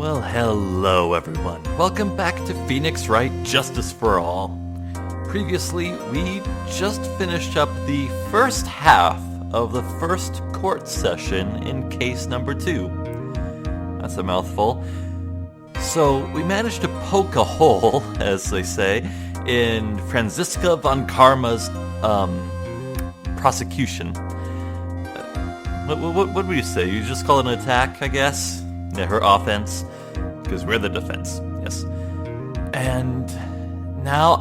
Well, hello everyone. Welcome back to Phoenix Wright, Justice for All. Previously, we just finished up the first half of the first court session in case number 2. That's a mouthful. So, we managed to poke a hole, as they say, in Franziska von Karma's prosecution. What would you say? You just call it an attack, I guess? Yeah, her offense, because we're the defense, yes. And now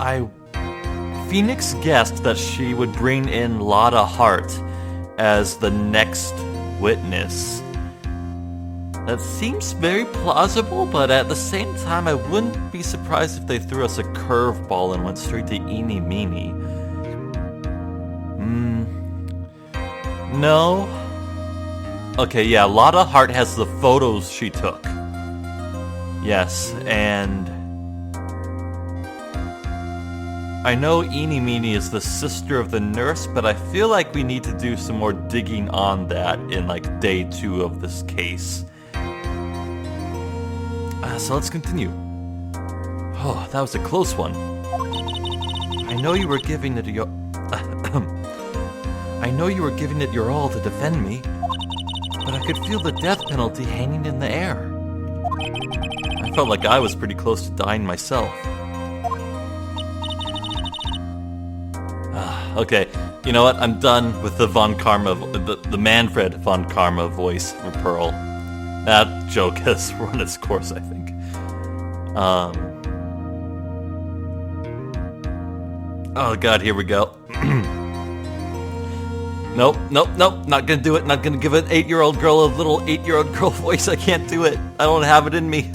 Phoenix guessed that she would bring in Lotta Hart as the next witness. That seems very plausible, but at the same time, I wouldn't be surprised if they threw us a curveball and went straight to Eeny Meeny. No. Okay, yeah, Lotta Hart has the photos she took. Yes, and I know Eeny Meeny is the sister of the nurse, but I feel like we need to do some more digging on that in like day 2 of this case. So let's continue. Oh, that was a close one. I know you were giving it your all to defend me. But I could feel the death penalty hanging in the air. I felt like I was pretty close to dying myself. Okay, you know what? I'm done with the Von Karma, the Manfred Von Karma voice for Pearl. That joke has run its course, I think. Oh god, here we go. Nope, not gonna do it, not gonna give an 8-year-old girl a little 8-year-old girl voice, I can't do it, I don't have it in me.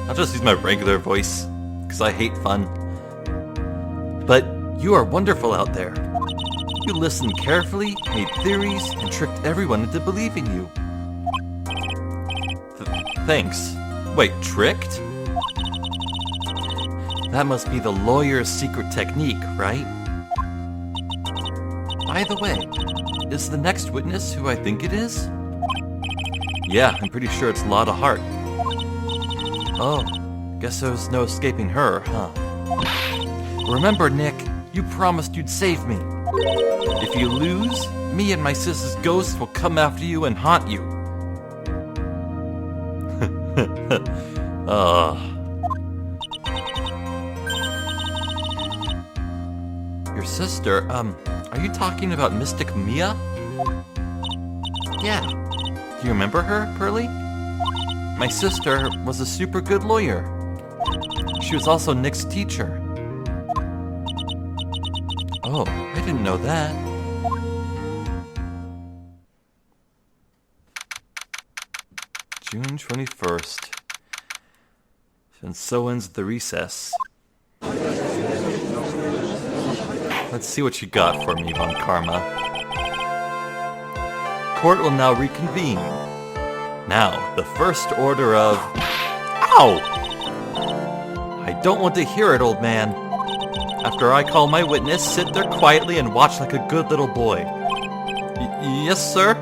I'll just use my regular voice, because I hate fun. But you are wonderful out there. You listened carefully, made theories, and tricked everyone into believing you. Thanks. Wait, tricked? That must be the lawyer's secret technique, right? By the way, is the next witness who I think it is? Yeah, I'm pretty sure it's Lotta Hart. Oh, guess there's no escaping her, huh? Remember, Nick, you promised you'd save me. If you lose, me and my sister's ghost will come after you and haunt you. Your sister, are you talking about Mystic Mia? Yeah. Do you remember her, Pearly? My sister was a super good lawyer. She was also Nick's teacher. Oh, I didn't know that. June 21st. And so ends the recess. Let's see what you got for me, Von Karma. Court will now reconvene. Now, the first order of... Ow! I don't want to hear it, old man. After I call my witness, sit there quietly and watch like a good little boy. Yes, sir?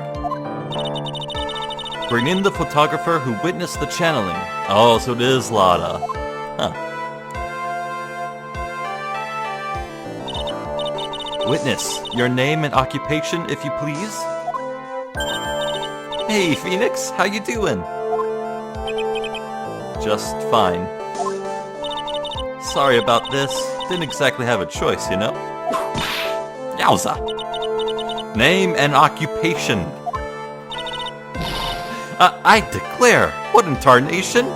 Bring in the photographer who witnessed the channeling. Oh, so it is Lotta. Huh. Witness, your name and occupation, if you please. Hey, Phoenix, how you doing? Just fine. Sorry about this. Didn't exactly have a choice, you know? Yowza! Name and occupation. I declare, what in tarnation?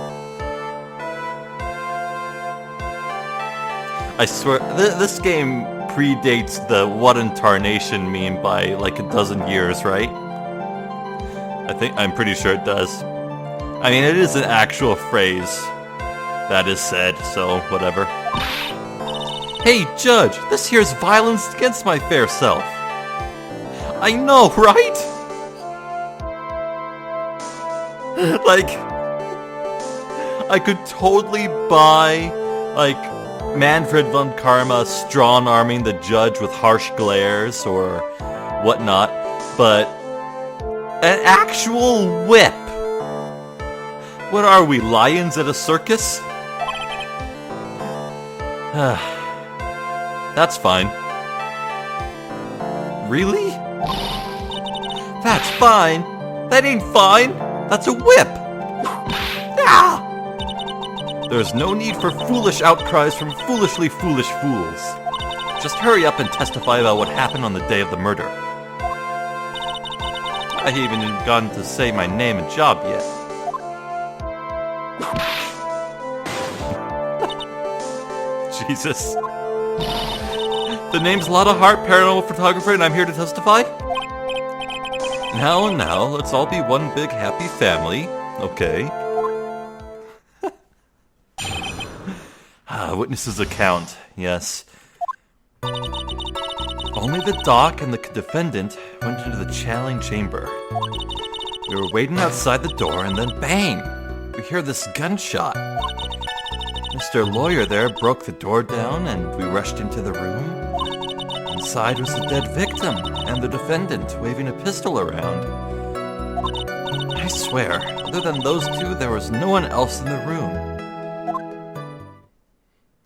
I swear, this game predates the what in tarnation meme by like a dozen years, right? I'm pretty sure it does. I mean, it is an actual phrase that is said, so whatever. Hey, Judge, this here's violence against my fair self. I know, right? Like, I could totally buy, like, Manfred von Karma strong-arming the judge with harsh glares or whatnot, but an actual whip What are we, lions at a circus? That's fine. Really? That's fine? That ain't fine! That's a whip! Ah! There's no need for foolish outcries from foolishly foolish fools. Just hurry up and testify about what happened on the day of the murder. I haven't even gotten to say my name and job yet. Jesus. The name's Lotta Hart, paranormal photographer, and I'm here to testify? Now, let's all be one big happy family. Okay. Witness's account, yes. Only the doc and the defendant went into the channeling chamber. We were waiting outside the door, and then bang! We hear this gunshot. Mr. Lawyer there broke the door down, and we rushed into the room. Inside was the dead victim, and the defendant waving a pistol around. I swear, other than those two, there was no one else in the room.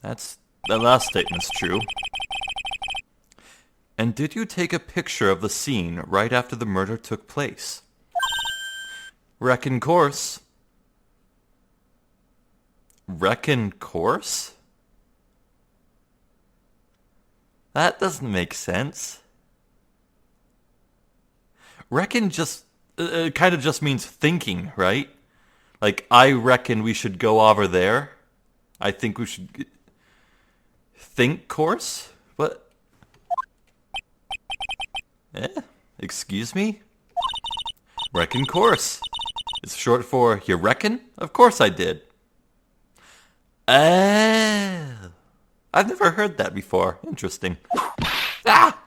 That last statement's true. And did you take a picture of the scene right after the murder took place? Reckon course. Reckon course? That doesn't make sense. Reckon just kind of just means thinking, right? Like, I reckon we should go over there. I think we should think course? What? Excuse me? Reckon course. It's short for, you reckon? Of course I did. I've never heard that before. Interesting. Ah!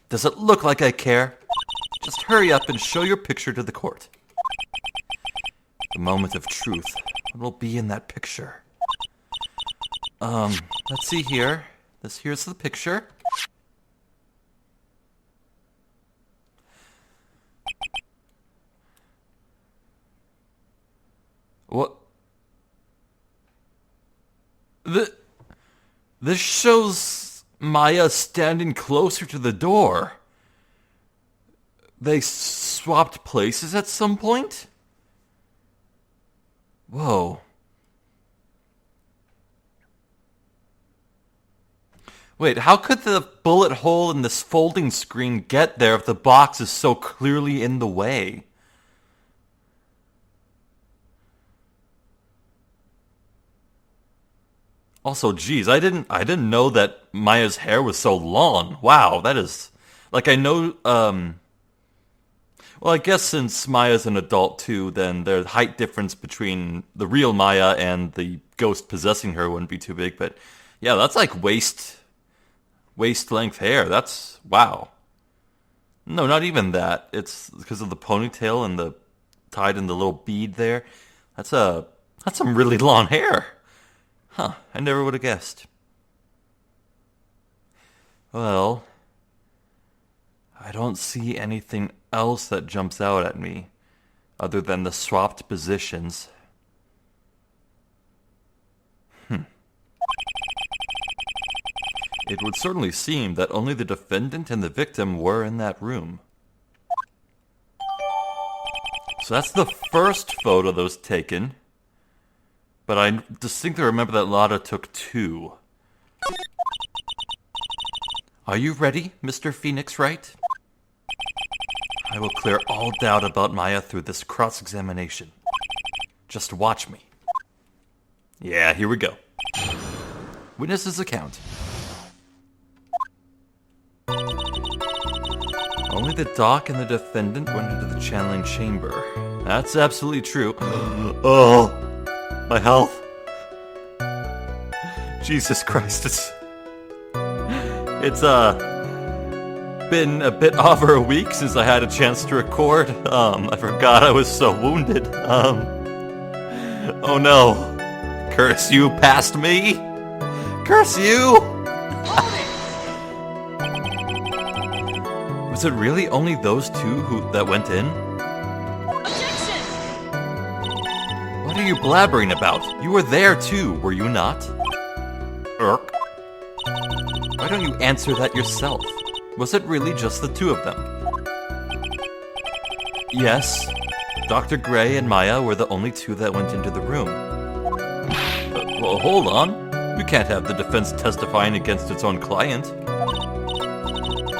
Does it look like I care? Just hurry up and show your picture to the court. The moment of truth. What will be in that picture? Let's see here. Here's the picture. What? This shows Maya standing closer to the door. They swapped places at some point? Whoa. Wait, how could the bullet hole in this folding screen get there if the box is so clearly in the way? Also, geez, I didn't know that Maya's hair was so long. Wow, that is... Like, I know, well, I guess since Maya's an adult, too, then the height difference between the real Maya and the ghost possessing her wouldn't be too big, but... Yeah, that's like waist-length hair. That's... Wow. No, not even that. It's because of the ponytail and the... tied in the little bead there. That's some really long hair. Huh, I never would have guessed. Well, I don't see anything else that jumps out at me, other than the swapped positions. It would certainly seem that only the defendant and the victim were in that room. So that's the first photo that was taken. But I distinctly remember that Lotta took two. Are you ready, Mr. Phoenix Wright? I will clear all doubt about Maya through this cross-examination. Just watch me. Yeah, here we go. Witness's account. Only the doc and the defendant went into the channeling chamber. That's absolutely true. Oh, my health. Jesus Christ, it's been a bit over a week since I had a chance to record. I forgot I was so wounded. Oh no. Curse you past me. Curse you. Was it really only those two that went in? Objection! What are you blabbering about? You were there too, were you not? Irk. Why don't you answer that yourself? Was it really just the two of them? Yes, Dr. Gray and Maya were the only two that went into the room. Well, hold on. We can't have the defense testifying against its own client.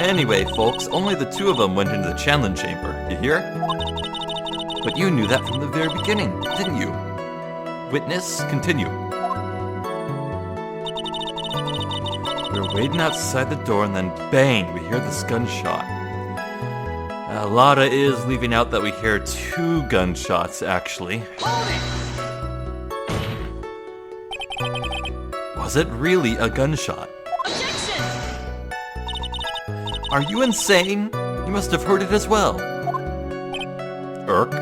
Anyway, folks, only the two of them went into the channeling chamber, you hear? But you knew that from the very beginning, didn't you? Witness, continue. We're waiting outside the door and then bang, we hear this gunshot. Lotta is leaving out that we hear 2 gunshots, actually. Was it really a gunshot? Objection! Are you insane? You must have heard it as well. Irk?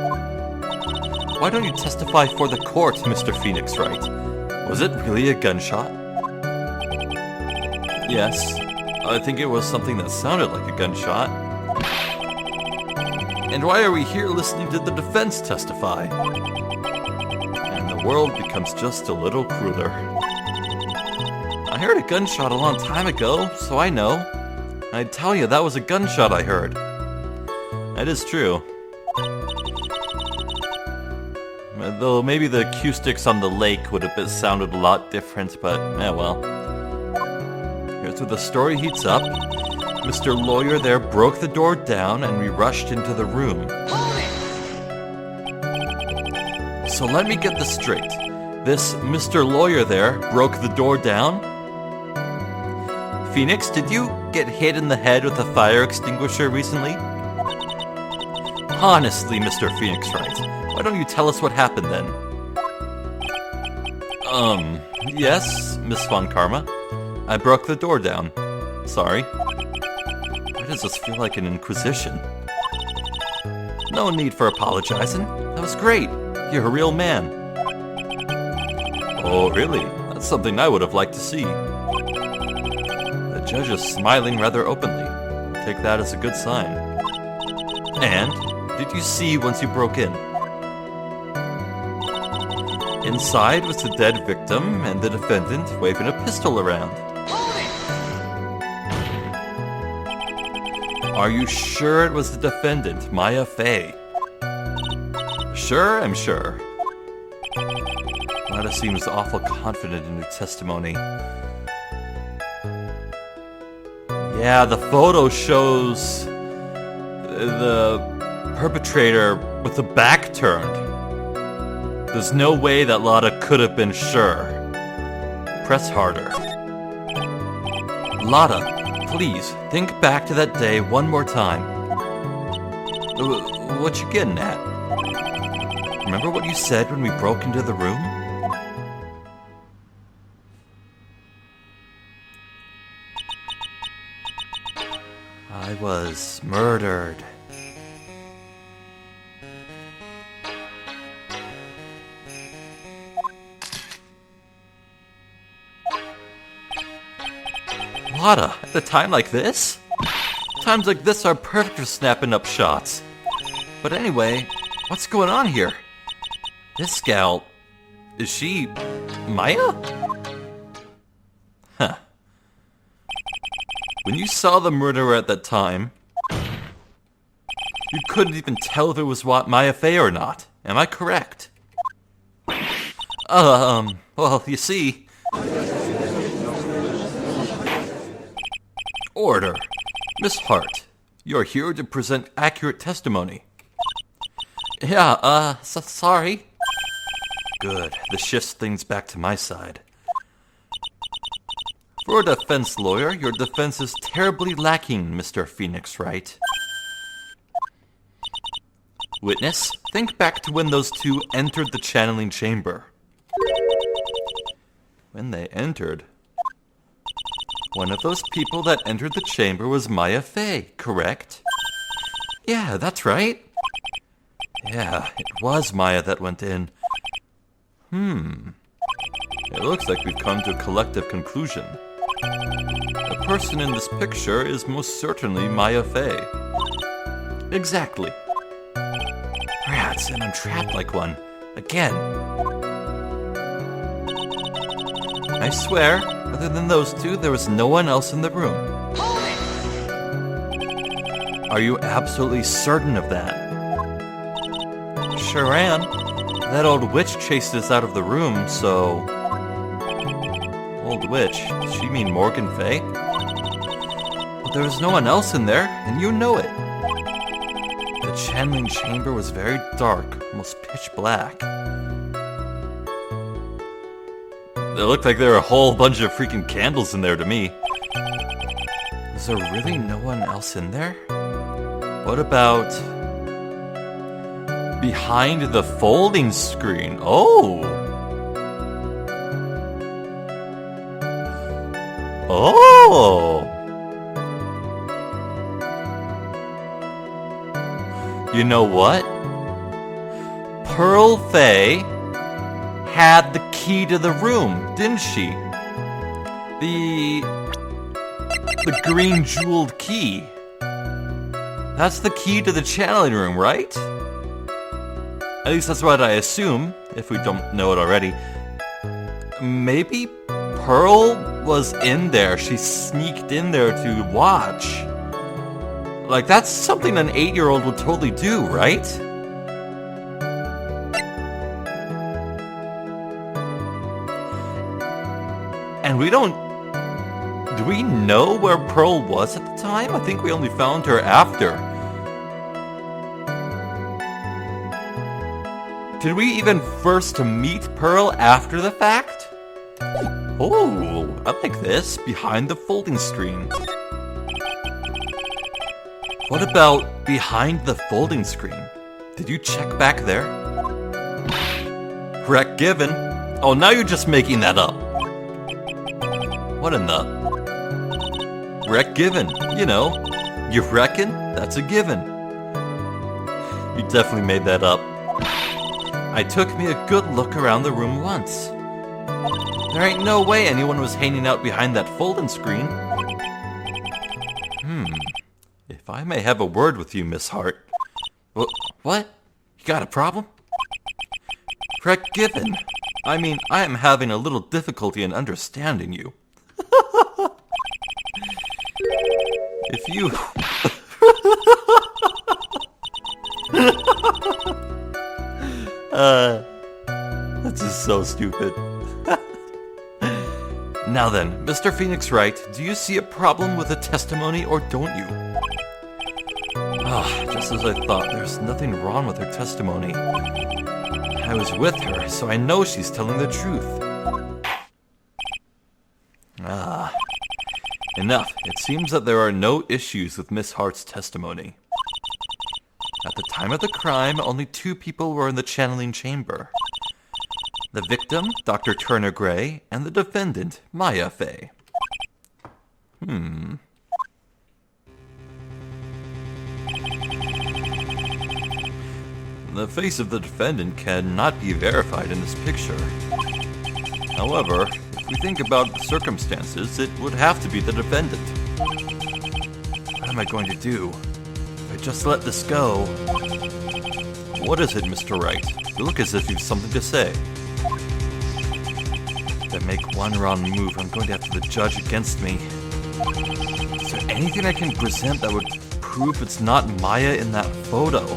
Why don't you testify for the court, Mr. Phoenix Wright? Was it really a gunshot? Yes, I think it was something that sounded like a gunshot. And why are we here listening to the defense testify? And the world becomes just a little crueler. I heard a gunshot a long time ago, so I know. I tell you, that was a gunshot I heard. That is true. Though maybe the acoustics on the lake would have sounded a lot different, but well. Here's where the story heats up. Mr. Lawyer there broke the door down and we rushed into the room. So let me get this straight. This Mr. Lawyer there broke the door down? Phoenix, did you get hit in the head with a fire extinguisher recently? Honestly, Mr. Phoenix Wright, why don't you tell us what happened then? Yes, Miss von Karma. I broke the door down. Sorry. Why does this feel like an inquisition? No need for apologizing. That was great. You're a real man. Oh, really? That's something I would have liked to see. The judge is smiling rather openly. Take that as a good sign. And, did you see once you broke in? Inside was the dead victim and the defendant waving a pistol around. Are you sure it was the defendant, Maya Fey? Sure, I'm sure. Lotta seems awful confident in her testimony. Yeah, the photo shows the perpetrator with the back turned. There's no way that Lotta could have been sure. Press harder. Lotta, please, think back to that day one more time. What you getting at? Remember what you said when we broke into the room? I was murdered. Lotta, at a time like this? Times like this are perfect for snapping up shots. But anyway, what's going on here? This gal, is she Maya? Huh. When you saw the murderer at that time, you couldn't even tell if it was Maya Fey or not. Am I correct? Well, you see... Order. Miss Hart, you're here to present accurate testimony. Yeah, sorry. Good. This shifts things back to my side. For a defense lawyer, your defense is terribly lacking, Mr. Phoenix Wright. Witness, think back to when those two entered the channeling chamber. When they entered... One of those people that entered the chamber was Maya Fey, correct? Yeah, that's right. Yeah, it was Maya that went in. It looks like we've come to a collective conclusion. The person in this picture is most certainly Maya Fey. Exactly. Rats, and I'm trapped like one. Again. I swear, other than those two, there was no one else in the room. Are you absolutely certain of that? Sure am. That old witch chased us out of the room, so... Old witch? Does she mean Morgan Fay? But there was no one else in there, and you know it. The channeling chamber was very dark, almost pitch black. It looked like there were a whole bunch of freaking candles in there to me. Was there really no one else in there? What about... behind the folding screen? Oh! Oh! You know what? Pearl Fay had the key to the room, didn't she? The green jeweled key. That's the key to the channeling room, right? At least that's what I assume, if we don't know it already. Maybe Pearl was in there. She sneaked in there to watch. Like, that's something an 8-year-old would totally do, right? And we don't... Do we know where Pearl was at the time? I think we only found her after. Did we even first meet Pearl after the fact? Oh, I like this. Behind the folding screen. What about behind the folding screen? Did you check back there? Correct given. Oh, now you're just making that up. What in the... Rec given, you know. You reckon? That's a given. You definitely made that up. I took me a good look around the room once. There ain't no way anyone was hanging out behind that folding screen. If I may have a word with you, Miss Hart. What? You got a problem? Correct given. I mean, I am having a little difficulty in understanding you. If you... That's just so stupid. Now then, Mr. Phoenix Wright, do you see a problem with the testimony or don't you? Just as I thought, there's nothing wrong with her testimony. I was with her, so I know she's telling the truth. Enough. It seems that there are no issues with Miss Hart's testimony. At the time of the crime, only 2 people were in the channeling chamber. The victim, Dr. Turner Gray, and the defendant, Maya Fay. The face of the defendant cannot be verified in this picture. However, if we think about the circumstances, it would have to be the defendant. What am I going to do? If I just let this go... What is it, Mr. Wright? You look as if you've something to say. If I make one wrong move, I'm going to have the judge against me. Is there anything I can present that would prove it's not Maya in that photo?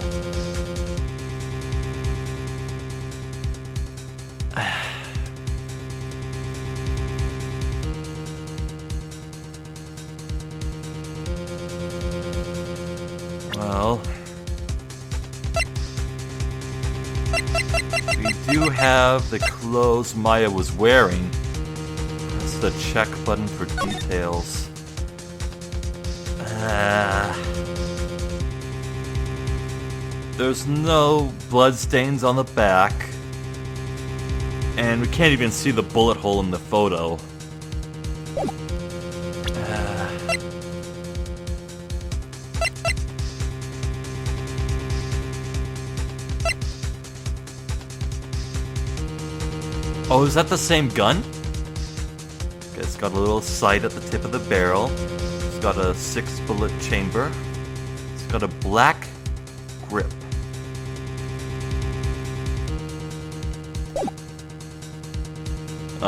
Well, we do have the clothes Maya was wearing. Press the check button for details. There's no bloodstains on the back. And we can't even see the bullet hole in the photo. Oh, is that the same gun? Okay, it's got a little sight at the tip of the barrel. It's got a 6-bullet chamber. It's got a black grip.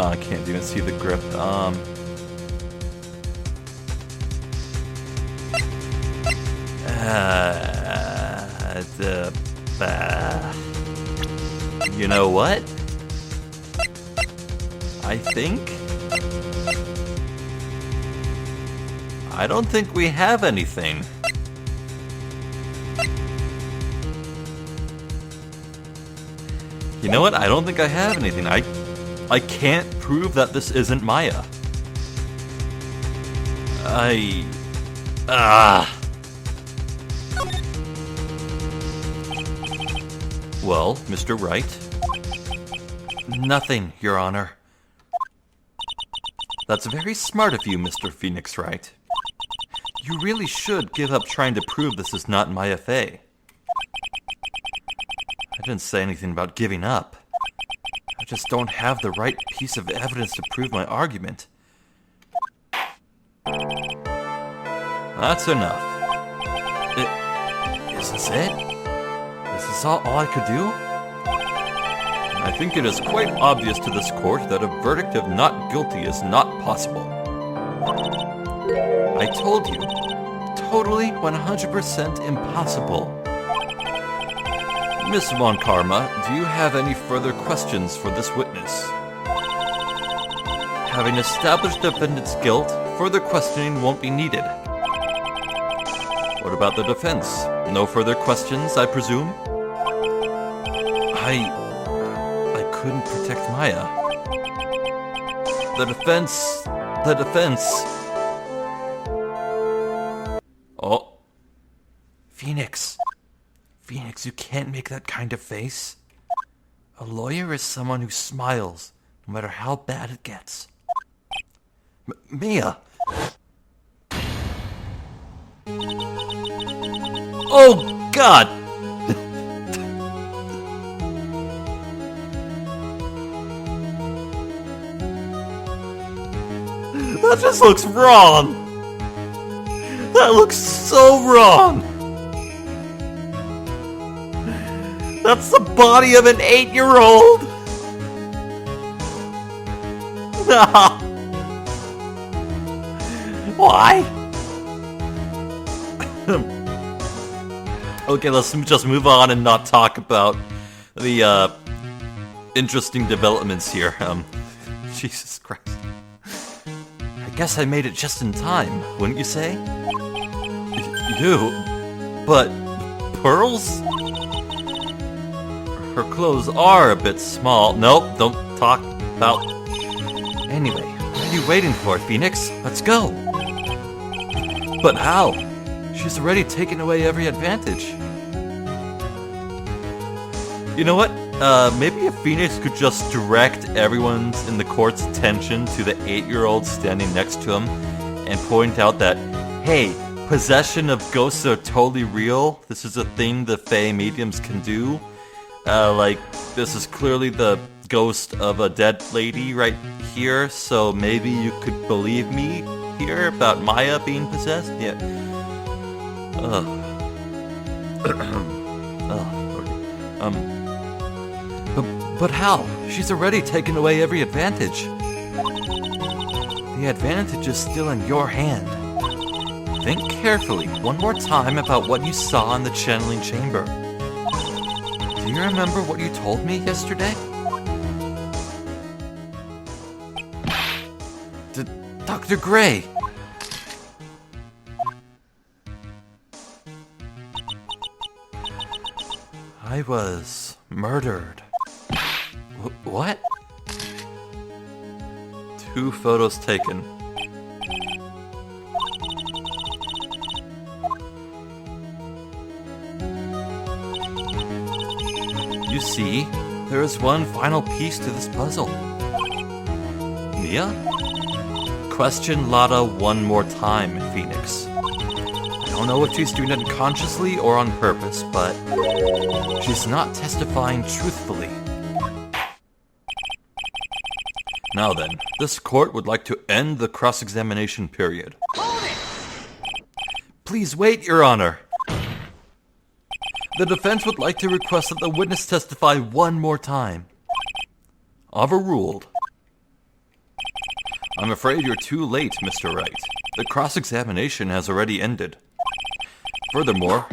I can't even see the grip. You know what? I don't think we have anything. You know what? I don't think I have anything. I can't prove that this isn't Maya. Well, Mr. Wright? Nothing, Your Honor. That's very smart of you, Mr. Phoenix Wright. You really should give up trying to prove this is not Maya Fey. I didn't say anything about giving up. I just don't have the right piece of evidence to prove my argument. That's enough. Is this it? Is this all I could do? I think it is quite obvious to this court that a verdict of not guilty is not possible. I told you, totally 100% impossible. Miss von Karma, do you have any further questions for this witness? Having established defendant's guilt, further questioning won't be needed. What about the defense? No further questions, I presume? I couldn't protect Maya. The defense... Oh. Phoenix, you can't make that kind of face. A lawyer is someone who smiles, no matter how bad it gets. Mia! Oh, God! That just looks wrong! That looks so wrong! That's the body of an 8-year-old! No! Why? Okay, let's just move on and not talk about the interesting developments here. Jesus Christ. I guess I made it just in time, wouldn't you say? You? But pearls? Her clothes are a bit small. Nope, don't talk about... Anyway, what are you waiting for, Phoenix? Let's go. But how? She's already taken away every advantage. You know what? Maybe if Phoenix could just direct everyone's in the court's attention to the 8-year-old standing next to him and point out that, hey, possession of ghosts are totally real. This is a thing the Fae mediums can do. Like, this is clearly the ghost of a dead lady right here, so maybe you could believe me here about Maya being possessed? Yeah. But how? She's already taken away every advantage. The advantage is still in your hand. Think carefully one more time about what you saw in the channeling chamber. Do you remember what you told me yesterday? Dr. Gray! I was murdered. What? 2 photos taken. You see, there is one final piece to this puzzle. Mia? Question Lotta one more time, Phoenix. I don't know if she's doing it unconsciously or on purpose, but she's not testifying truthfully. Now then, this court would like to end the cross-examination period. Please wait, Your Honor. The defense would like to request that the witness testify one more time. Overruled. I'm afraid you're too late, Mr. Wright. The cross-examination has already ended. Furthermore,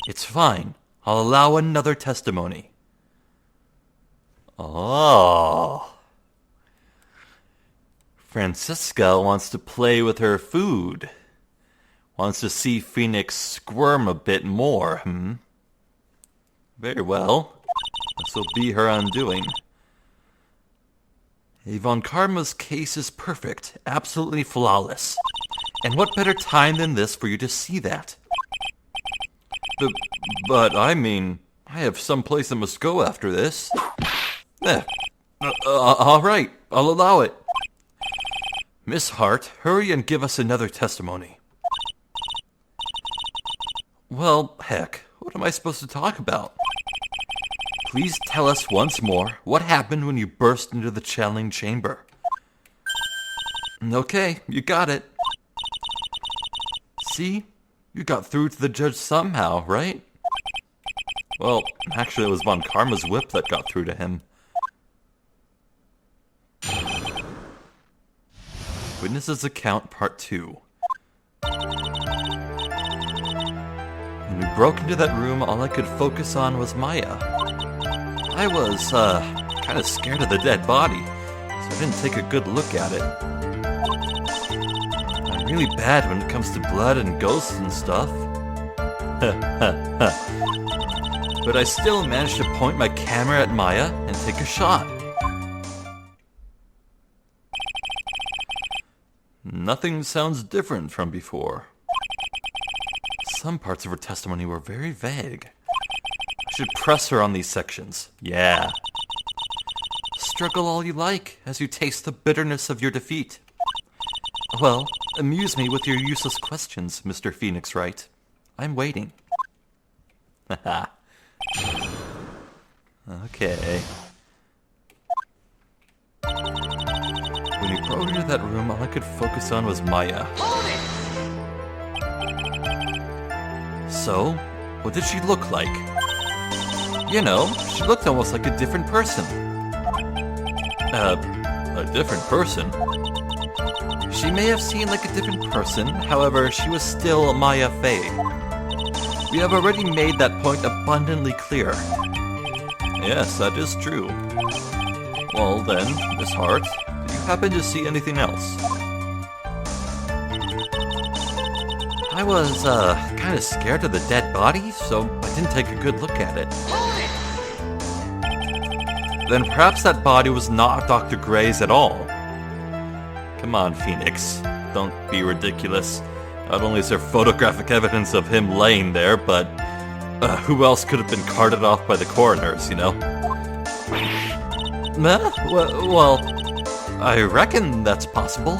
It's fine. I'll allow another testimony. Oh. Francisca wants to play with her food. Wants to see Phoenix squirm a bit more, Very well. This will be her undoing. Von Karma's case is perfect, absolutely flawless. And what better time than this for you to see that? But I mean, I have some place I must go after this. All right, I'll allow it. Miss Hart, hurry and give us another testimony. Well, heck, what am I supposed to talk about? Please tell us once more what happened when you burst into the channeling chamber. Okay, you got it. See? You got through to the judge somehow, right? Well, actually it was Von Karma's whip that got through to him. Witness's Account Part 2. When we broke into that room, all I could focus on was Maya. I was, kind of scared of the dead body, so I didn't take a good look at it. I'm really bad when it comes to blood and ghosts and stuff. But I still managed to point my camera at Maya and take a shot. Nothing sounds different from before. Some parts of her testimony were very vague. I should press her on these sections. Yeah. Struggle all you like as you taste the bitterness of your defeat. Well, amuse me with your useless questions, Mr. Phoenix Wright. I'm waiting. Haha. Okay. When we broke into that room, all I could focus on was Maya. So, what did she look like? You know, she looked almost like a different person. A different person? She may have seemed like a different person, however, she was still Maya Fey. We have already made that point abundantly clear. Yes, that is true. Well then, Miss Hart, do you happen to see anything else? I was, kind of scared of the dead body, so I didn't take a good look at it. Then perhaps that body was not Dr. Gray's at all. Come on, Phoenix. Don't be ridiculous. Not only is there photographic evidence of him laying there, but who else could have been carted off by the coroners, you know? Well, I reckon that's possible.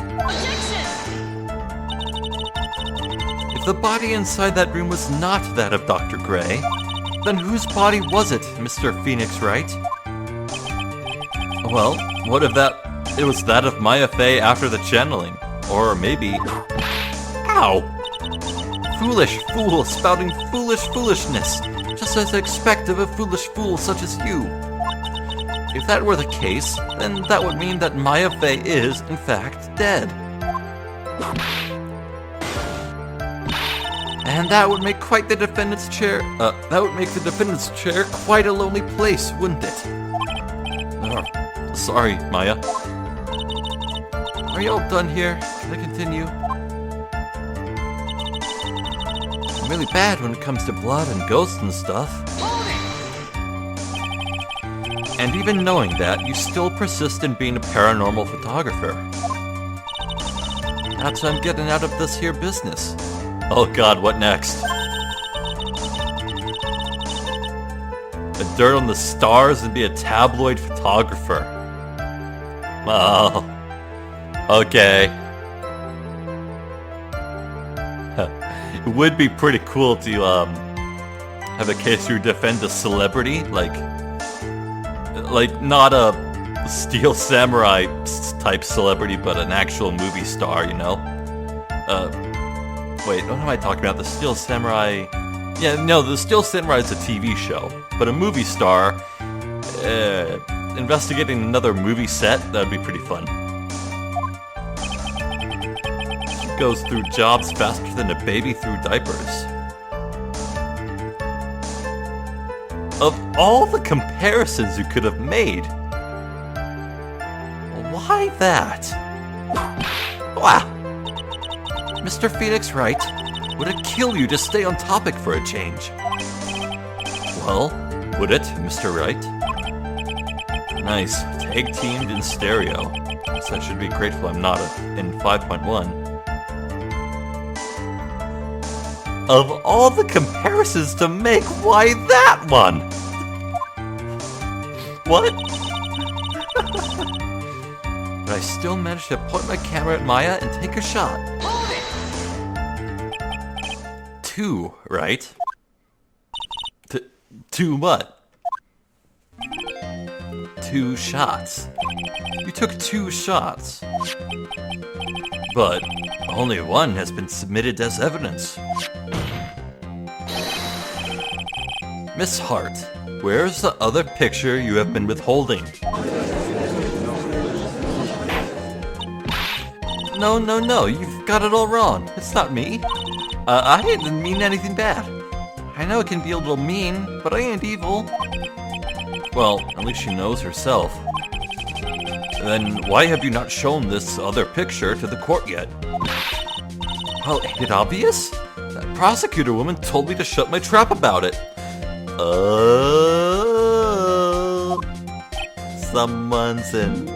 If the body inside that room was not that of Dr. Gray, then whose body was it, Mr. Phoenix Wright? Well, what if it was that of Maya Fey after the channeling? Or maybe... Ow! Foolish fool spouting foolish foolishness, just as I expect of a foolish fool such as you. If that were the case, then that would mean that Maya Fey is, in fact, dead. And that would make quite the defendant's chair... that would make the defendant's chair quite a lonely place, wouldn't it? Sorry, Maya. Are you all done here? Can I continue? I'm really bad when it comes to blood and ghosts and stuff. And even knowing that, you still persist in being a paranormal photographer. That's what I'm getting out of this here business. Oh god, what next? A dirt on the stars and be a tabloid photographer. Well, okay. It would be pretty cool to have a case where you defend a celebrity, like not a Steel Samurai type celebrity, but an actual movie star, you know? Wait, what am I talking about? The Steel Samurai... Yeah, no, the Steel Samurai is a TV show, but a movie star... investigating another movie set, that'd be pretty fun. She goes through jobs faster than a baby through diapers. Of all the comparisons you could have made, why that? Wow! Mr. Phoenix Wright, would it kill you to stay on topic for a change? Well, would it, Mr. Wright? Nice. Tag-teamed in stereo. So I should be grateful I'm not in 5.1. Of all the comparisons to make, why that one? What? But I still managed to point my camera at Maya and take a shot. 2, right? Two what? 2 shots. You took 2 shots. But only one has been submitted as evidence. Miss Hart, where's the other picture you have been withholding? No, you've got it all wrong. It's not me. I didn't mean anything bad. I know it can be a little mean, but I ain't evil. Well, at least she knows herself. Then why have you not shown this other picture to the court yet? Well, ain't it obvious? That prosecutor woman told me to shut my trap about it. Oh, someone's in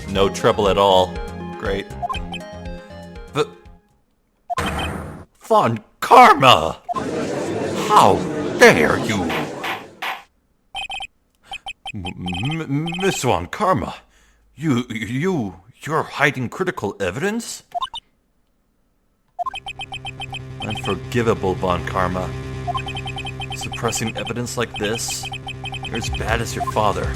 no trouble at all. Great. Von Karma! How dare you! Miss Von Karma, you're hiding critical evidence? Unforgivable, Von Karma. Suppressing evidence like this, you're as bad as your father.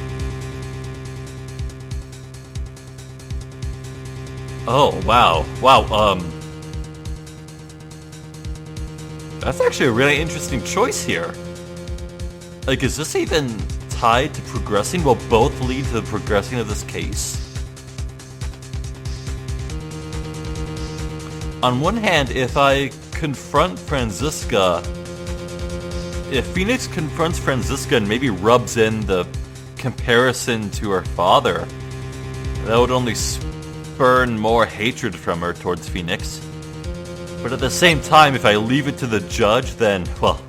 Oh, wow. That's actually a really interesting choice here. Like, is this even tied to progressing? Will both lead to the progressing of this case? On one hand, if I confront Franziska, if Phoenix confronts Franziska and maybe rubs in the comparison to her father, that would only spur more hatred from her towards Phoenix. But at the same time, if I leave it to the judge, then, well,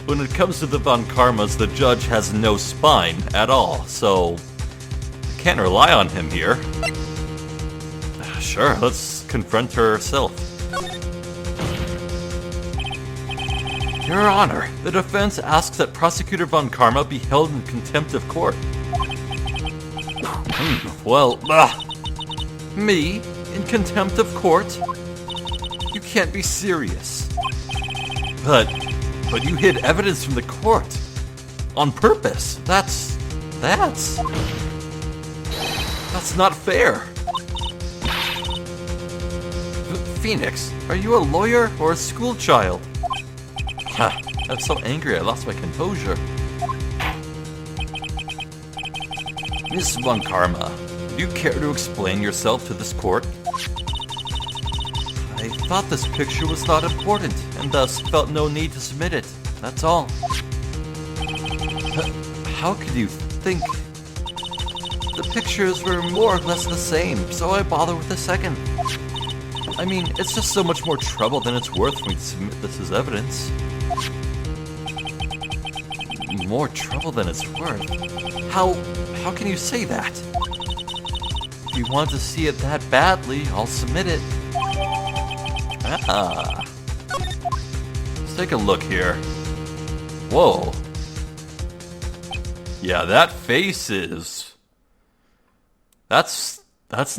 when it comes to the Von Karmas, the judge has no spine at all, so I can't rely on him here. Sure, let's confront her herself. Your Honor, the defense asks that Prosecutor Von Karma be held in contempt of court. Me? In contempt of court? You can't be serious. But you hid evidence from the court. On purpose. That's not fair. Phoenix, are you a lawyer or a school child? I'm so angry I lost my composure. Miss Von Karma, do you care to explain yourself to this court? I thought this picture was not important, and thus felt no need to submit it. That's all. How could you think? The pictures were more or less the same, so I bother with the second. I mean, it's just so much more trouble than it's worth for me to submit this as evidence. More trouble than it's worth? How can you say that? If you want to see it that badly, I'll submit it. Let's take a look here. Whoa. Yeah, that face is... That's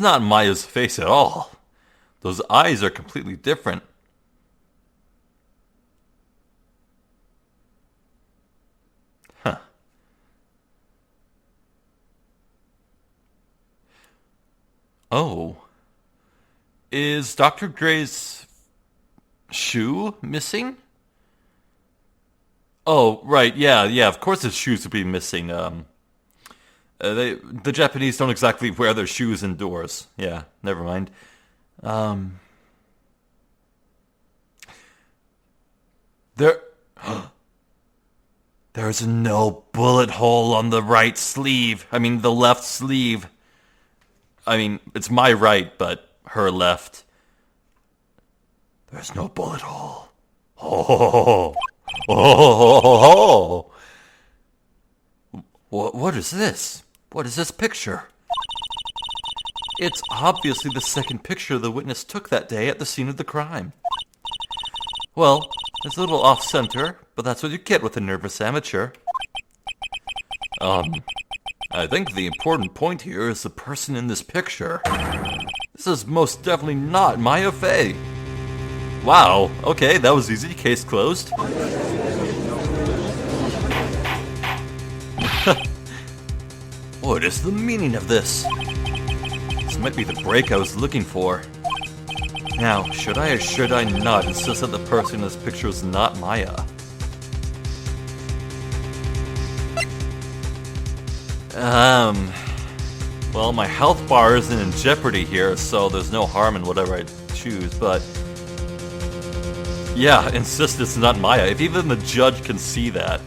not Maya's face at all. Those eyes are completely different. Huh. Oh. Is Dr. Gray's shoe missing? Oh, right, yeah, of course his shoes would be missing. The Japanese don't exactly wear their shoes indoors. Yeah, never mind. There... There's no bullet hole on the right sleeve. I mean, the left sleeve. I mean, it's my right, but her left. There's no bullet hole. Oh, oh, What is this? What is this picture? It's obviously the second picture the witness took that day at the scene of the crime. Well, it's a little off-center, but that's what you get with a nervous amateur. I think the important point here is the person in this picture. This is most definitely not Maya Fey. Wow, okay, that was easy. Case closed. What is the meaning of this? This might be the break I was looking for. Now, should I or should I not insist that the person in this picture is not Maya? Well, my health bar isn't in jeopardy here, so there's no harm in whatever I choose, but... yeah, insist it's not Maya, if even the judge can see that.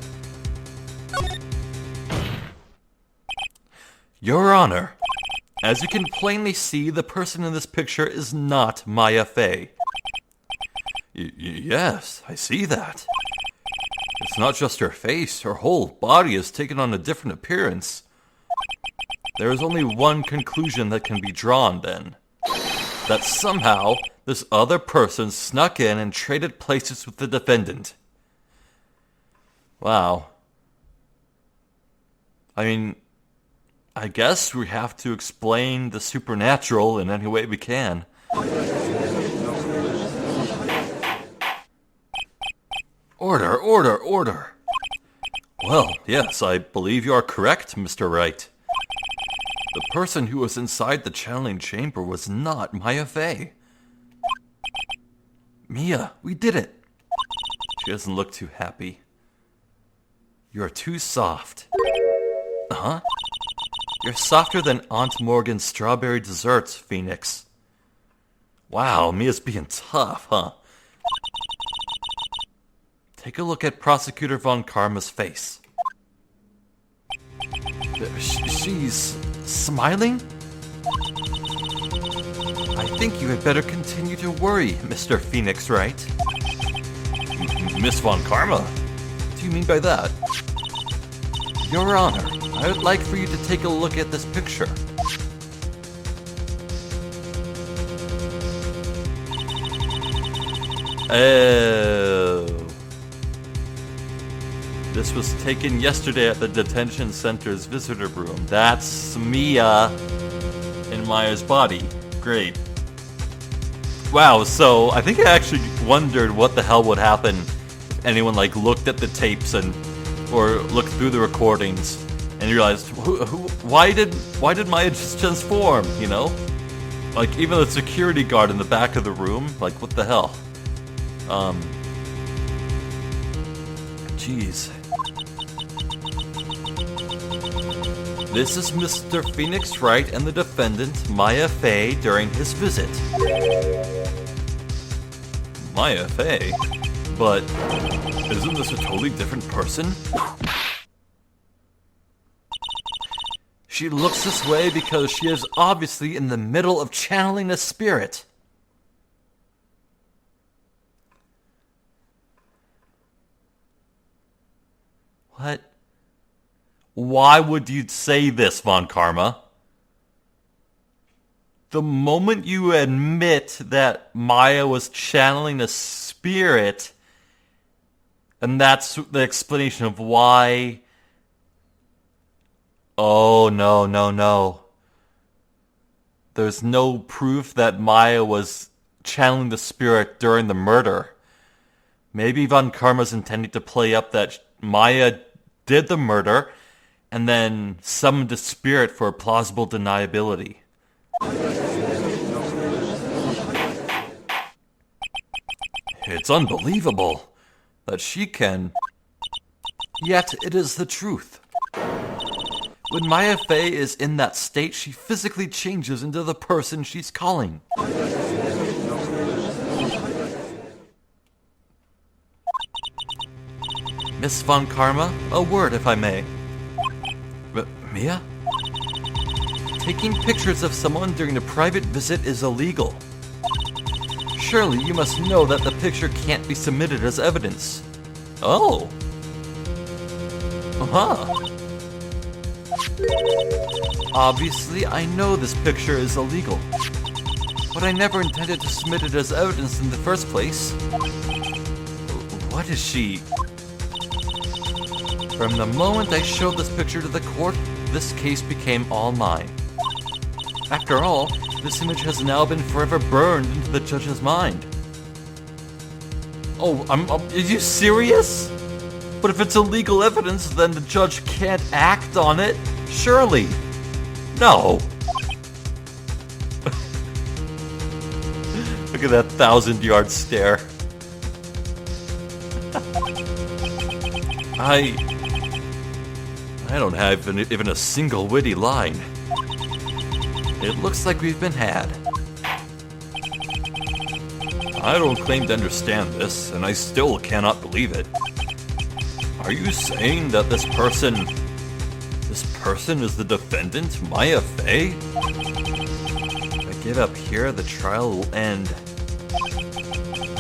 Your Honor, as you can plainly see, the person in this picture is not Maya Fey. Yes, I see that. It's not just her face, her whole body has taken on a different appearance. There is only one conclusion that can be drawn, then. That somehow, this other person snuck in and traded places with the defendant. Wow. I mean, I guess we have to explain the supernatural in any way we can. Order, order, order. Well, yes, I believe you are correct, Mr. Wright. The person who was inside the channeling chamber was not Maya Fey. Mia, we did it. She doesn't look too happy. You're too soft. Huh? You're softer than Aunt Morgan's strawberry desserts, Phoenix. Wow, Mia's being tough, huh? Take a look at Prosecutor von Karma's face. She's smiling? I think you had better continue to worry, Mr. Phoenix Wright. Miss von Karma? What do you mean by that? Your Honor, I would like for you to take a look at this picture. Oh. This was taken yesterday at the detention center's visitor room. That's Mia in Maya's body. Great. Wow, so I think I actually wondered what the hell would happen if anyone looked at the tapes or looked through the recordings and realized why did Maya just transform, you know? Even the security guard in the back of the room, what the hell? Jeez. This is Mr. Phoenix Wright and the defendant, Maya Fey, during his visit. Maya Fey? But isn't this a totally different person? She looks this way because she is obviously in the middle of channeling a spirit. What? Why would you say this, Von Karma? The moment you admit that Maya was channeling a spirit, and that's the explanation of why... Oh, no. There's no proof that Maya was channeling the spirit during the murder. Maybe Von Karma's intending to play up that Maya did the murder and then summoned the spirit for plausible deniability. It's unbelievable that she can... Yet it is the truth. When Maya Fey is in that state, she physically changes into the person she's calling. Miss von Karma, a word if I may. Mia? Taking pictures of someone during a private visit is illegal. Surely you must know that the picture can't be submitted as evidence. Oh. Uh-huh. Obviously, I know this picture is illegal, but I never intended to submit it as evidence in the first place. What is she? From the moment I showed this picture to the court, this case became all mine. After all, this image has now been forever burned into the judge's mind. Oh, are you serious? But if it's illegal evidence, then the judge can't act on it? Surely. No. Look at that 1,000-yard stare. I don't have even a single witty line. It looks like we've been had. I don't claim to understand this, and I still cannot believe it. Are you saying that this person is the defendant, Maya Fey? If I give up here, the trial will end.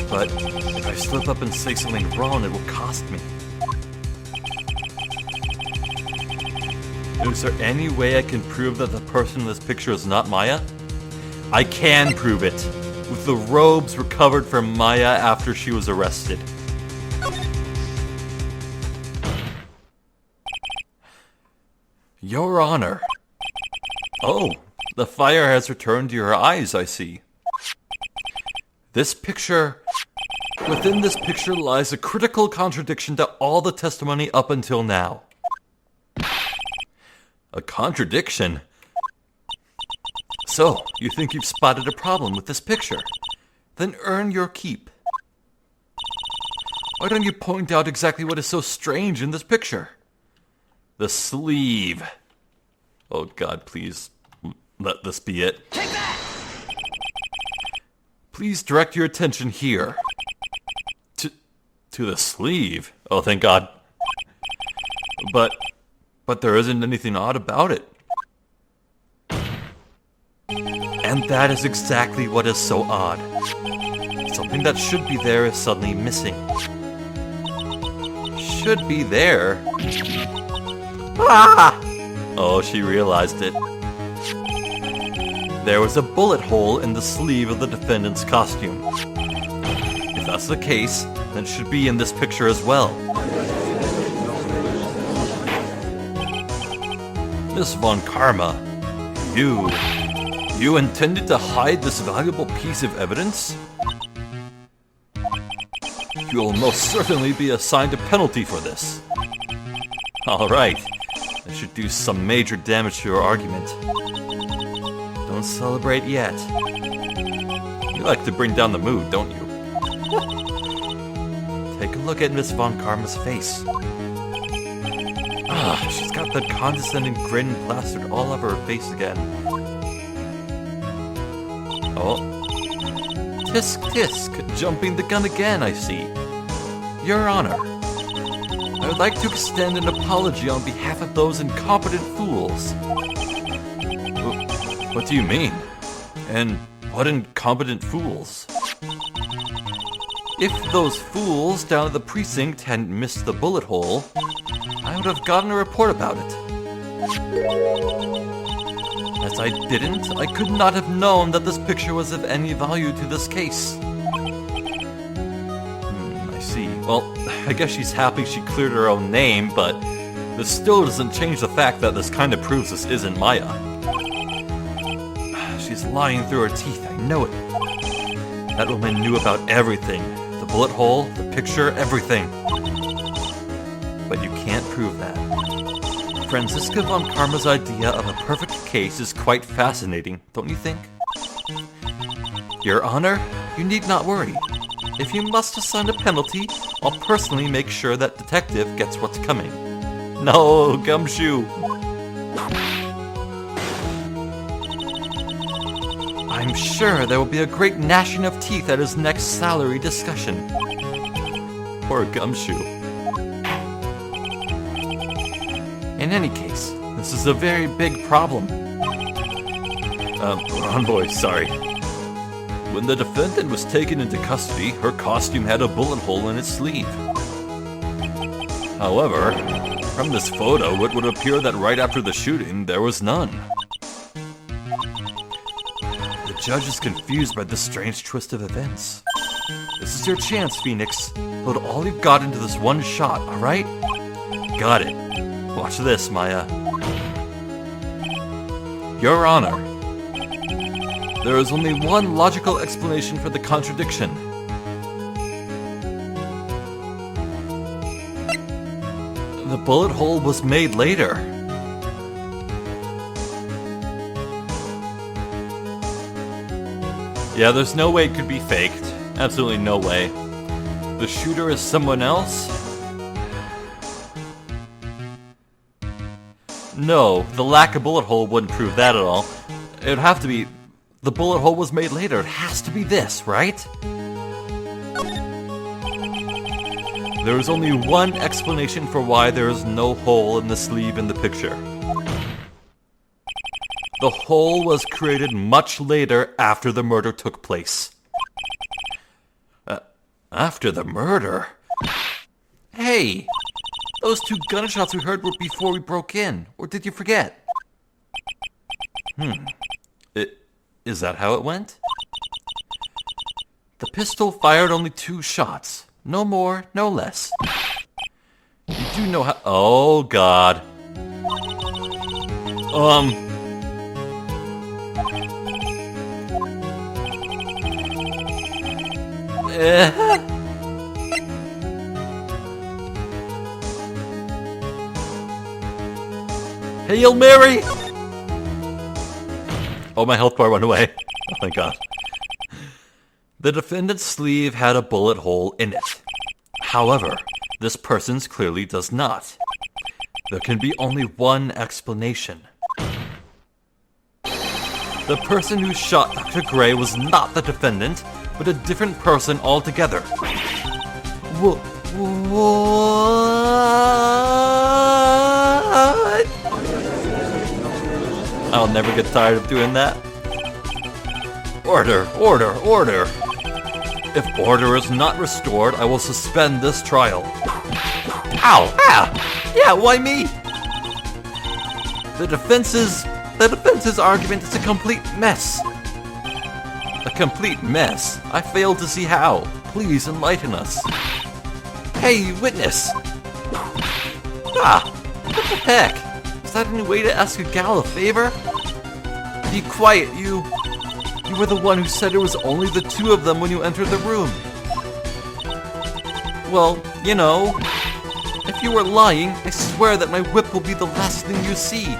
But if I slip up and say something wrong, it will cost me. Is there any way I can prove that the person in this picture is not Maya? I can prove it, with the robes recovered from Maya after she was arrested. Your Honor. Oh, the fire has returned to your eyes, I see. Within this picture lies a critical contradiction to all the testimony up until now. A contradiction? So, you think you've spotted a problem with this picture? Then earn your keep. Why don't you point out exactly what is so strange in this picture? The sleeve. Oh God, please let this be it. Take that! Please direct your attention here. To the sleeve. Oh, thank God. But there isn't anything odd about it. And that is exactly what is so odd. Something that should be there is suddenly missing. Should be there? Ah! Oh, she realized it. There was a bullet hole in the sleeve of the defendant's costume. If that's the case, then it should be in this picture as well. Miss von Karma, you intended to hide this valuable piece of evidence? You'll most certainly be assigned a penalty for this. Alright, that should do some major damage to your argument. Don't celebrate yet. You like to bring down the mood, don't you? Take a look at Miss von Karma's face. Ah, she's got the condescending grin plastered all over her face again. Oh. Tisk tisk, jumping the gun again, I see. Your Honor, I would like to extend an apology on behalf of those incompetent fools. What do you mean? And what incompetent fools? If those fools down at the precinct hadn't missed the bullet hole, I would have gotten a report about it. As I didn't, I could not have known that this picture was of any value to this case. I see. Well, I guess she's happy she cleared her own name, but this still doesn't change the fact that this kind of proves this isn't Maya. She's lying through her teeth, I know it. That woman knew about everything. The bullet hole, the picture, everything. But you can't prove that. Franziska von Karma's idea of a perfect case is quite fascinating, don't you think? Your Honor, you need not worry. If you must assign a penalty, I'll personally make sure that detective gets what's coming. No, Gumshoe. I'm sure there will be a great gnashing of teeth at his next salary discussion. Poor Gumshoe. In any case, this is a very big problem. Wrong voice, sorry. When the defendant was taken into custody, her costume had a bullet hole in its sleeve. However, from this photo, it would appear that right after the shooting, there was none. The judge is confused by this strange twist of events. This is your chance, Phoenix. Put all you've got into this one shot, alright? Got it. Watch this, Maya. Your Honor. There is only one logical explanation for the contradiction. The bullet hole was made later. Yeah, there's no way it could be faked. Absolutely no way. The shooter is someone else? No, the lack of bullet hole wouldn't prove that at all. It would have to be... The bullet hole was made later. It has to be this, right? There is only one explanation for why there is no hole in the sleeve in the picture. The hole was created much later after the murder took place. After the murder? Hey! Those 2 gunshots we heard were before we broke in. Or did you forget? Is that how it went? The pistol fired only 2 shots. No more, no less. You do know how... Oh, God. Hail Mary! Oh, my health bar went away. Oh, thank God. The defendant's sleeve had a bullet hole in it. However, this person's clearly does not. There can be only one explanation. The person who shot Dr. Gray was not the defendant, but a different person altogether. What? I'll never get tired of doing that. Order, order, order. If order is not restored, I will suspend this trial. Ow! Ah! Yeah, why me? The defense's argument is a complete mess. A complete mess? I fail to see how. Please enlighten us. Hey, witness! Ah! What the heck? Is that any way to ask a gal a favor? Be quiet, you. You were the one who said it was only the 2 of them when you entered the room. Well, you know, if you were lying, I swear that my whip will be the last thing you see.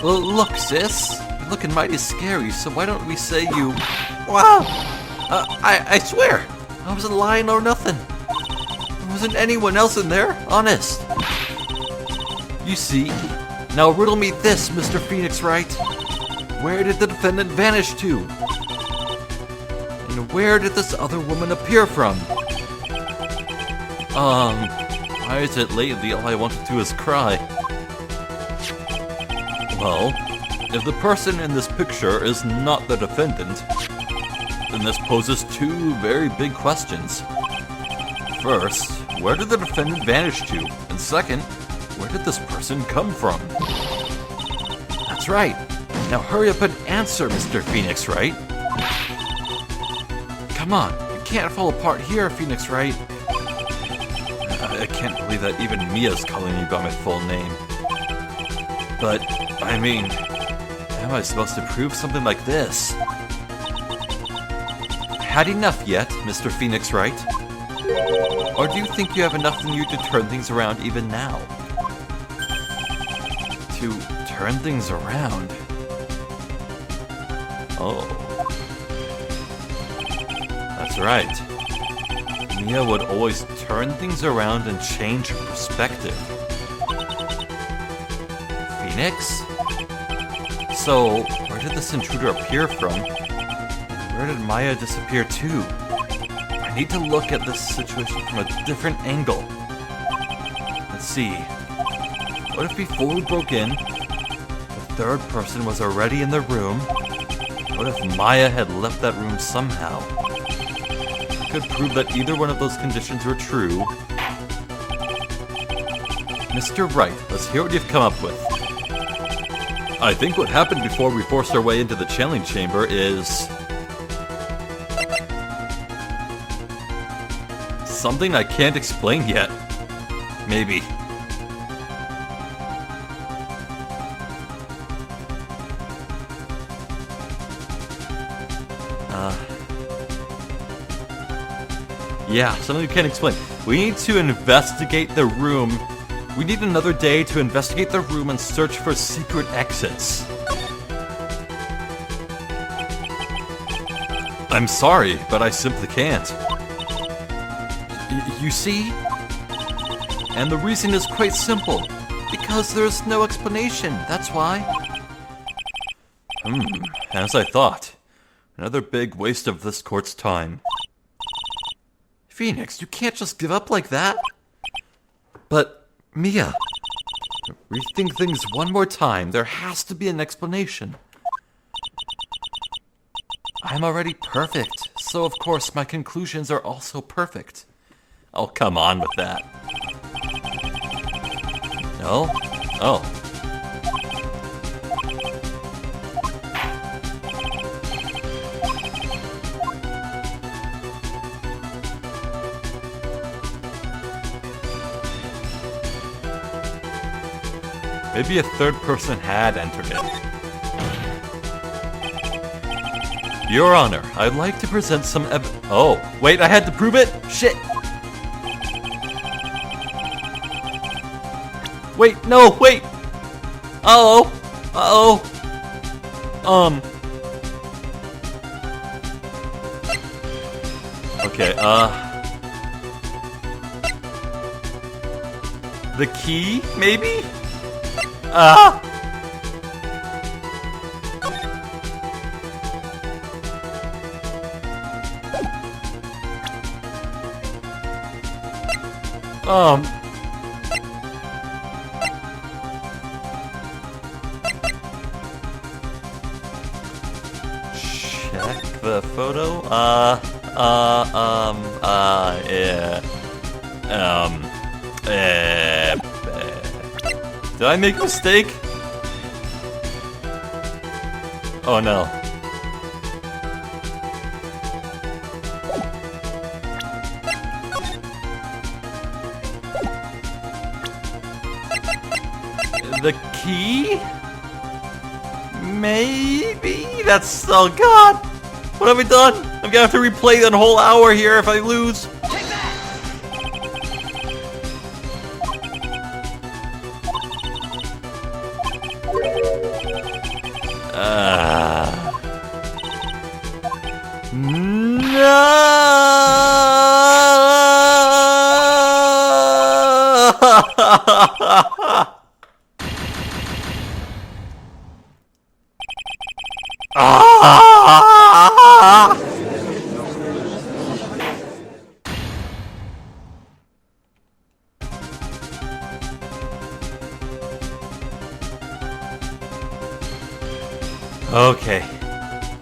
Look, sis, you're looking mighty scary, so why don't we say you... Wow! I swear, I wasn't lying or nothing. There wasn't anyone else in there, honest. You see, now riddle me this, Mr. Phoenix Wright. Where did the defendant vanish to? And where did this other woman appear from? Why is it lately all I want to do is cry? Well, if the person in this picture is not the defendant, then this poses 2 very big questions. First, where did the defendant vanish to? And second, where did this person come from? That's right. Now hurry up and answer, Mr. Phoenix Wright. Come on, you can't fall apart here, Phoenix Wright. I can't believe that even Mia's calling me by my full name. But, I mean, how am I supposed to prove something like this? Had enough yet, Mr. Phoenix Wright? Or do you think you have enough in you to turn things around even now? To turn things around? Oh. That's right. Mia would always turn things around and change her perspective. Phoenix? So, are Where did this intruder appear from? Where did Maya disappear to? I need to look at this situation from a different angle. Let's see. What if before we broke in, the third person was already in the room? What if Maya had left that room somehow? I could prove that either one of those conditions were true. Mr. Wright, let's hear what you've come up with. I think what happened before we forced our way into the channeling chamber is... something I can't explain yet. Maybe. Yeah, something we can't explain. We need to investigate the room. We need another day to investigate the room and search for secret exits. I'm sorry, but I simply can't. You see? And the reason is quite simple. Because there's no explanation, that's why. As I thought. Another big waste of this court's time. Phoenix, you can't just give up like that. But, Mia, rethink things one more time. There has to be an explanation. I'm already perfect, so of course my conclusions are also perfect. Oh, come on with that. No? Oh. Maybe a third person had entered it. Your Honor, I'd like to present some Oh, wait, I had to prove it? Shit! Wait, no, wait! Uh-oh! Uh-oh! Okay, the key, maybe? Check the photo? Did I make a mistake? Oh no. The key? Maybe? That's... oh god! What have I done? I'm gonna have to replay that whole hour here if I lose.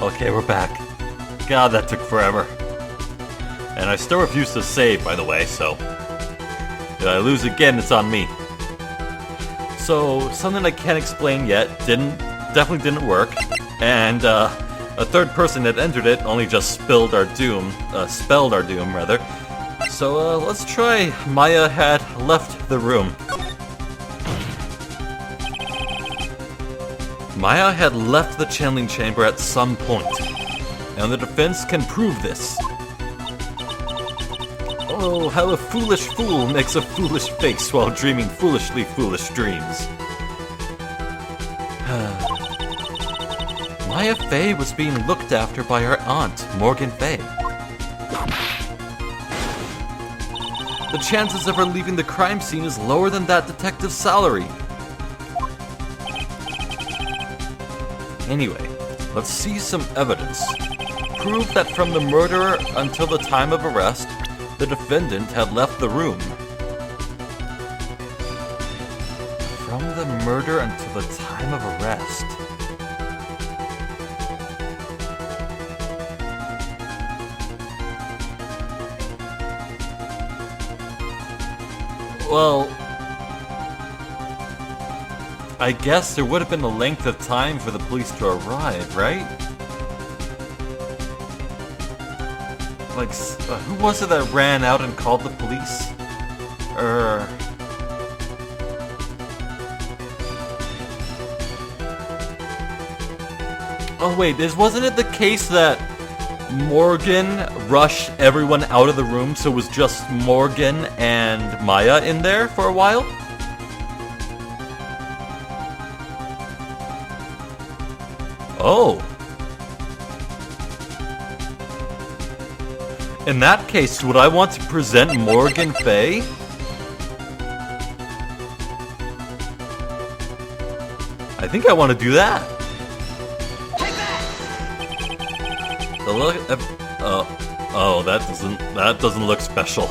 Okay, we're back. God, that took forever. And I still refuse to save, by the way, so... if I lose again, it's on me. So, something I can't explain yet, definitely didn't work, and a third person that entered it only just spelled our doom, rather. So, let's try Maya had left the room. Maya had left the channeling chamber at some point, and the defense can prove this. Oh, how a foolish fool makes a foolish face while dreaming foolishly foolish dreams. Maya Fey was being looked after by her aunt, Morgan Fey. The chances of her leaving the crime scene is lower than that detective's salary. Anyway, Let's see some evidence. Prove that from the murder until the time of arrest, the defendant had left the room. From the murder until the time of arrest. Well, I guess there would have been a length of time for the police to arrive, right? Like, who was it that ran out and called the police? Oh wait, wasn't it the case that Morgan rushed everyone out of the room, so it was just Morgan and Maya in there for a while? Oh. In that case, would I want to present Morgan Fay? I think I want to do that. The look. Oh, that doesn't look special.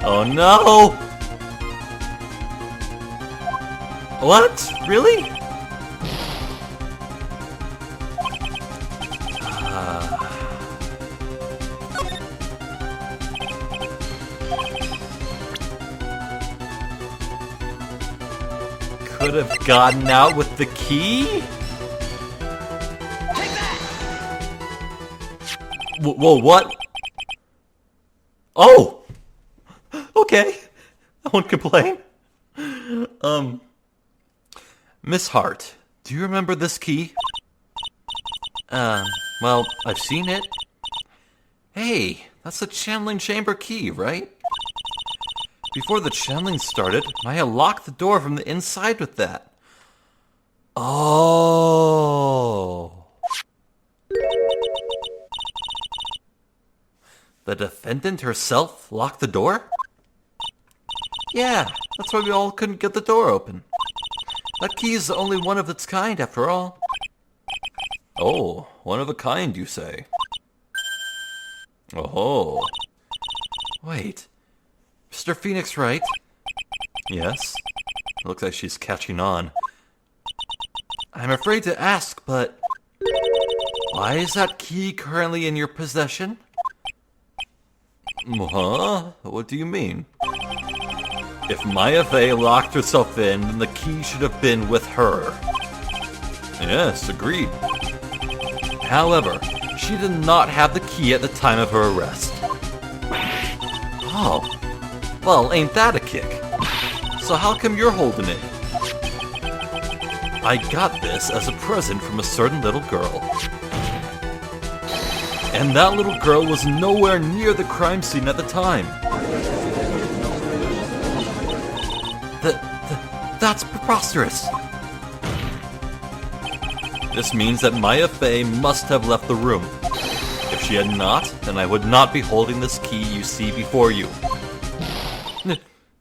Oh no! What? Really? Could have gotten out with the key? Whoa, what? Oh! Okay. I won't complain. Miss Hart, do you remember this key? Well, I've seen it. Hey, that's the channeling chamber key, right? Before the channeling started, Maya locked the door from the inside with that. Oh. The defendant herself locked the door? Yeah, that's why we all couldn't get the door open. That key is the only one of its kind, after all. Oh, one of a kind, you say? Oh. Wait. Mr. Phoenix Wright? Yes? Looks like she's catching on. I'm afraid to ask, but why is that key currently in your possession? Huh? What do you mean? If Maya Fey locked herself in, then the key should have been with her. Yes, agreed. However, she did not have the key at the time of her arrest. Oh. Well, ain't that a kick? So how come you're holding it? I got this as a present from a certain little girl. And that little girl was nowhere near the crime scene at the time. That's preposterous. This means that Maya Fey must have left the room. If she had not, then I would not be holding this key you see before you.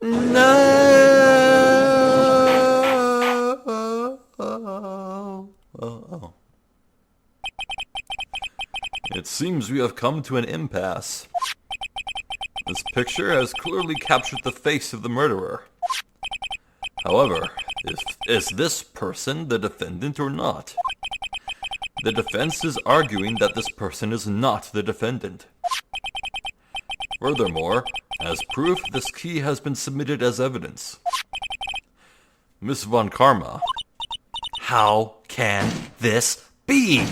No. It seems we have come to an impasse. This picture has clearly captured the face of the murderer. However, is this person the defendant or not? The defense is arguing that this person is not the defendant. Furthermore, as proof, this key has been submitted as evidence. Miss von Karma, how can this be?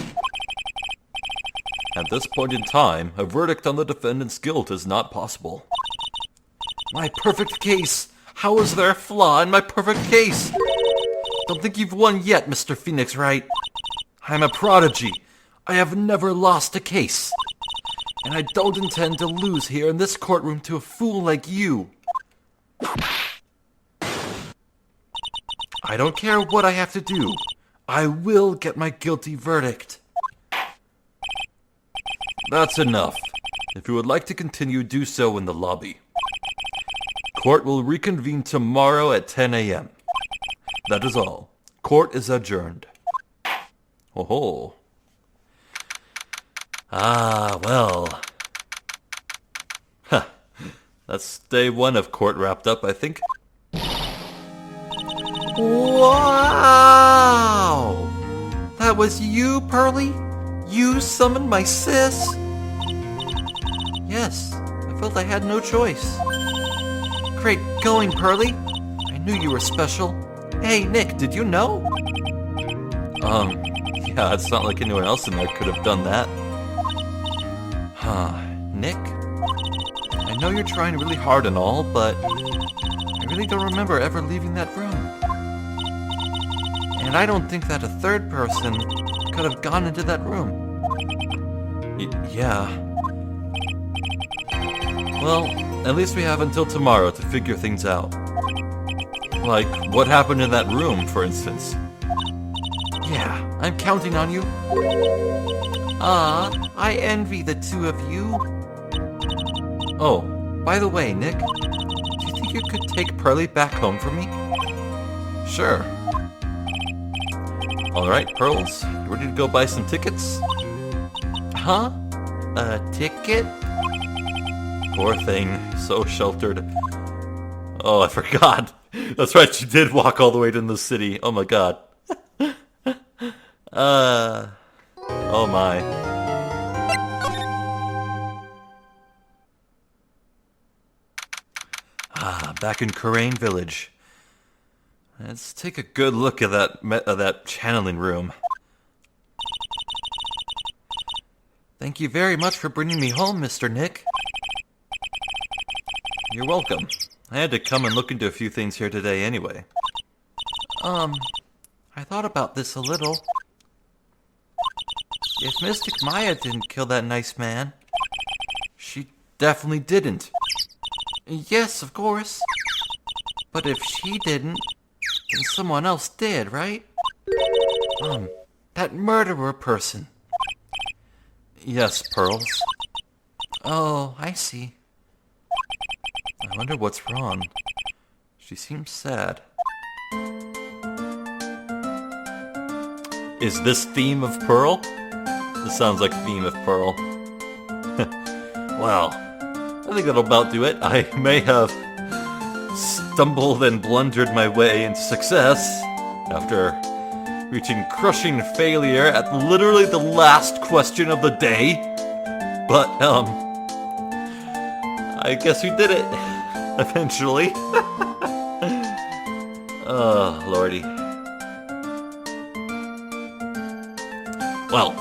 At this point in time, a verdict on the defendant's guilt is not possible. My perfect case! How is there a flaw in my perfect case? Don't think you've won yet, Mr. Phoenix Wright. I'm a prodigy. I have never lost a case. And I don't intend to lose here in this courtroom to a fool like you. I don't care what I have to do. I will get my guilty verdict. That's enough. If you would like to continue, do so in the lobby. Court will reconvene tomorrow at 10 a.m. That is all. Court court is adjourned. Oh ho. Ah, well. Huh. That's day one of court wrapped up, I think. Wow! That was you, Pearly? You summoned my sis? Yes, I felt I had no choice. Great going, Pearly. I knew you were special. Hey, Nick, did you know? Yeah, it's not like anyone else in there could have done that. Nick? I know you're trying really hard and all, but I really don't remember ever leaving that room. And I don't think that a third person could have gone into that room. Yeah. Well, at least we have until tomorrow to figure things out. Like, what happened in that room, for instance? Yeah, I'm counting on you. I envy the two of you. Oh, by the way, Nick, do you think you could take Pearly back home for me? Sure. Alright, Pearls, you ready to go buy some tickets? Huh? A ticket? Poor thing, so sheltered. Oh, I forgot. That's right, she did walk all the way to the city. Oh my god. Oh my. Back in Karain Village. Let's take a good look at that channeling room. Thank you very much for bringing me home, Mr. Nick. You're welcome. I had to come and look into a few things here today anyway. I thought about this a little. If Mystic Maya didn't kill that nice man, she definitely didn't. Yes, of course. But if she didn't, then someone else did, right? That murderer person. Yes, Pearls. Oh, I see. I wonder what's wrong. She seems sad. Is this theme of Pearl? This sounds like theme of Pearl. Well, I think that'll about do it. I may have stumbled and blundered my way into success after reaching crushing failure at literally the last question of the day. But, I guess we did it. Eventually. Oh, lordy. Well,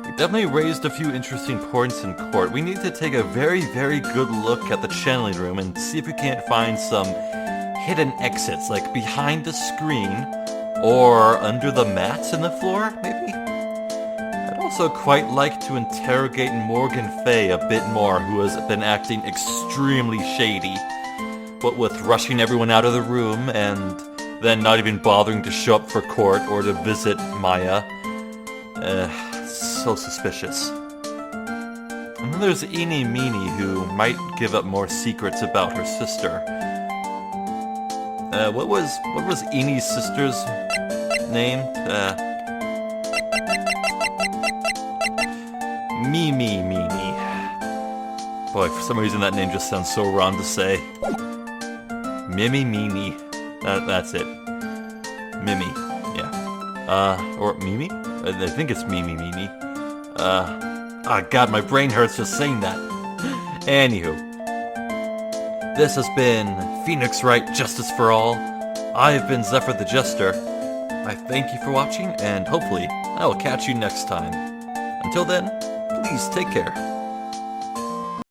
we definitely raised a few interesting points in court. We need to take a very, very good look at the channeling room and see if we can't find some hidden exits, like behind the screen or under the mats in the floor, maybe? I'd also quite like to interrogate Morgan Fay a bit more, who has been acting extremely shady. What with rushing everyone out of the room and then not even bothering to show up for court or to visit Maya. So suspicious. And then there's Eenie Meenie, who might give up more secrets about her sister. What was Eenie's sister's name? Mimi Meenie. Boy, for some reason that name just sounds so wrong to say. Mimi Meenie. That's it. Mimi. Yeah. Or Mimi? I think it's Mimi Meenie. God, my brain hurts just saying that. Anywho. This has been Phoenix Wright, Justice for All. I've been Zephyr the Jester. I thank you for watching, and hopefully I will catch you next time. Until then, please take care.